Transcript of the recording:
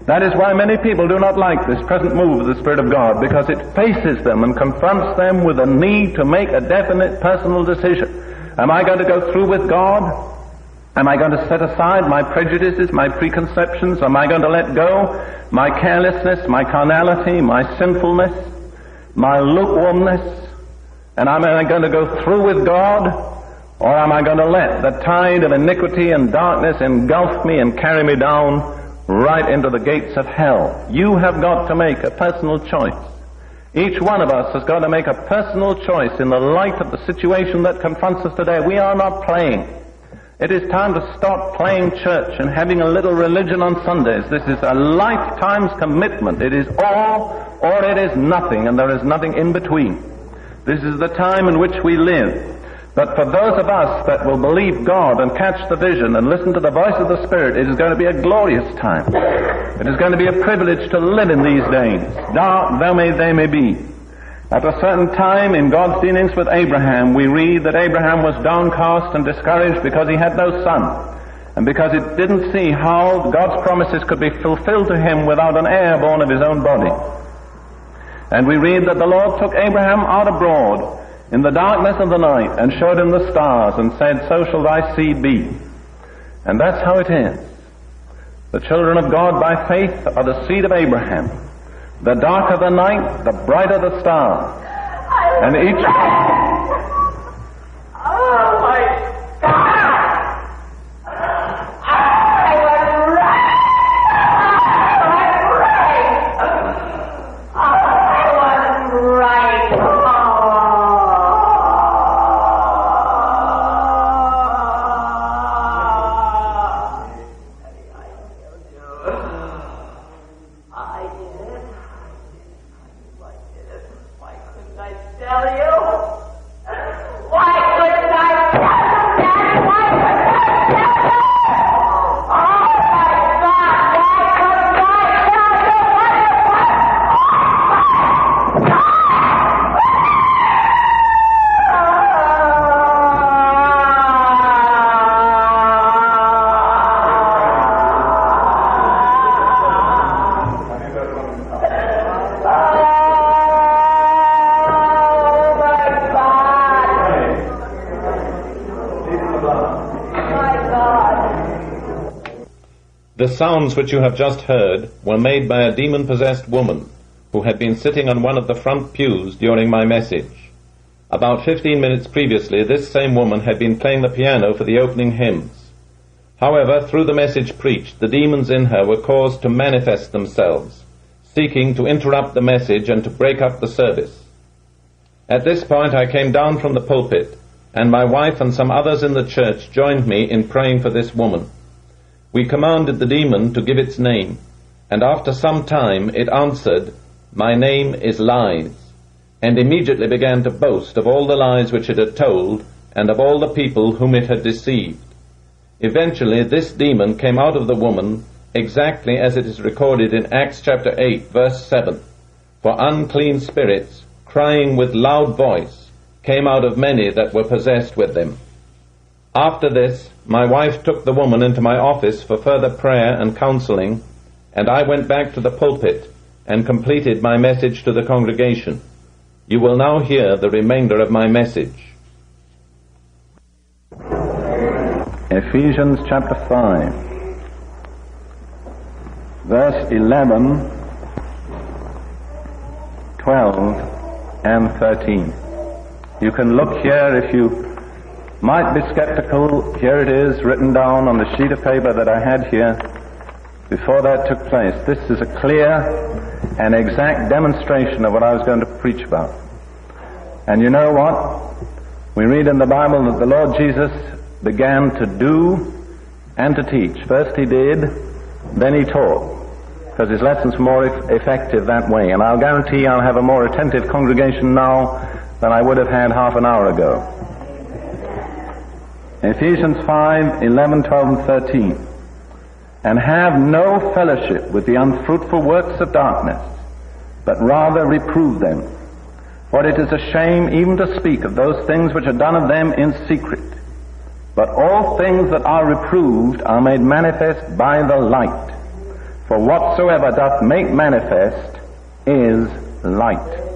That is why many people do not like this present move of the Spirit of God, because it faces them and confronts them with a need to make a definite personal decision. Am I going to go through with God? Am I going to set aside my prejudices, my preconceptions? Am I going to let go my carelessness, my carnality, my sinfulness, my lukewarmness? And am I going to go through with God? Or am I going to let the tide of iniquity and darkness engulf me and carry me down right into the gates of hell? You have got to make a personal choice. Each one of us has got to make a personal choice in the light of the situation that confronts us today. We are not playing. It is time to stop playing church and having a little religion on Sundays. This is a lifetime's commitment. It is all or it is nothing, and there is nothing in between. This is the time in which we live. But for those of us that will believe God and catch the vision and listen to the voice of the Spirit, it is going to be a glorious time. It is going to be a privilege to live in these days, dark though they may be. At a certain time in God's dealings with Abraham, we read that Abraham was downcast and discouraged because he had no son, and because he didn't see how God's promises could be fulfilled to him without an heir born of his own body. And we read that the Lord took Abraham out abroad in the darkness of the night and showed him the stars and said, "So shall thy seed be." And that's how it is. The children of God by faith are the seed of Abraham. The darker the night, the brighter the stars. And each... Oh my God! I was right! I was right! The sounds which you have just heard were made by a demon-possessed woman who had been sitting on one of the front pews during my message. About 15 minutes previously, this same woman had been playing the piano for the opening hymns. However, through the message preached, the demons in her were caused to manifest themselves, seeking to interrupt the message and to break up the service. At this point, I came down from the pulpit, and my wife and some others in the church joined me in praying for this woman. We commanded the demon to give its name, and after some time it answered, "My name is Lies," and immediately began to boast of all the lies which it had told and of all the people whom it had deceived. Eventually this demon came out of the woman exactly as it is recorded in Acts chapter 8, verse 7. For unclean spirits, crying with loud voice, came out of many that were possessed with them. After this, my wife took the woman into my office for further prayer and counseling, and I went back to the pulpit and completed my message to the congregation. You will now hear the remainder of my message. Ephesians chapter 5, verse 11, 12, and 13. You can look here if you might be skeptical. Here it is, written down on the sheet of paper that I had here before that took place. This is a clear and exact demonstration of what I was going to preach about. And you know what? We read in the Bible that the Lord Jesus began to do and to teach. First he did, then he taught, because his lessons were more effective that way. And I'll guarantee I'll have a more attentive congregation now than I would have had half an hour ago. Ephesians 5, 11, 12, and 13. And have no fellowship with the unfruitful works of darkness, but rather reprove them. For it is a shame even to speak of those things which are done of them in secret. But all things that are reproved are made manifest by the light. For whatsoever doth make manifest is light.